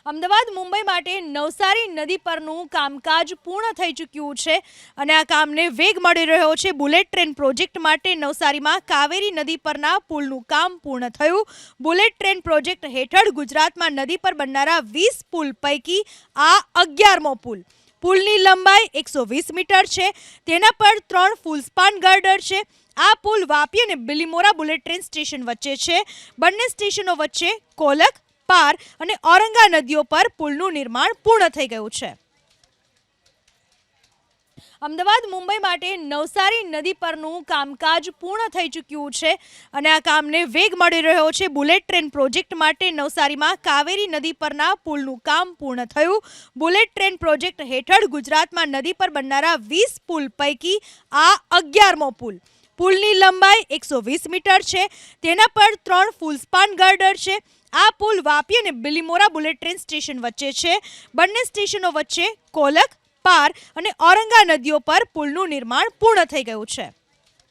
અમદાવાદ મુંબઈ માટે નવસારી નદી પરનું કામકાજ પૂર્ણ થઈ ચૂક્યું છે અને આ કામને વેગ મળી રહ્યો છે. બુલેટ ટ્રેન પ્રોજેક્ટ માટે નવસારીમાં કાવેરી નદી પરના પુલનું કામ પૂર્ણ થયું. બુલેટ ટ્રેન પ્રોજેક્ટ હેઠળ ગુજરાતમાં નદી પર બનનારા 20 પુલ પૈકી આ 11મો પુલ. પુલની લંબાઈ 120 મીટર છે. તેના પર 3 ફૂલ સ્પાન ગર્ડર છે. આ પુલ વાપી અને બિલીમોરા બુલેટ ટ્રેન સ્ટેશન વચ્ચે છે. બંને સ્ટેશનો વચ્ચે કોલક, પાર અને ઔરંગા નદીઓ પર પુલનું નિર્માણ પૂર્ણ થઈ ગયું છે. અમદાવાદ મુંબઈ માટે નવસારી નદી પરનું કામકાજ પૂર્ણ થઈ ચૂક્યું છે અને આ કામને વેગ મળી રહ્યો છે. બુલેટ ટ્રેન પ્રોજેક્ટ માટે નવસારીમાં કાવેરી નદી પરના પુલનું કામ પૂર્ણ થયું. બુલેટ ટ્રેન પ્રોજેક્ટ હેઠળ ગુજરાતમાં નદી પર બનનારા 20 પુલ પૈકી આ 11મો પુલ. પુલની લંબાઈ 120 મીટર છે. તેના પર 3 ફૂલ સ્પાન ગર્ડર છે. આ પુલ વાપી અને બિલીમોરા બુલેટ ટ્રેન સ્ટેશન વચ્ચે છે. બંને સ્ટેશનો વચ્ચે કોલક, પાર અને ઔરંગા નદીઓ પર પુલનું નિર્માણ પૂર્ણ થઈ ગયું છે.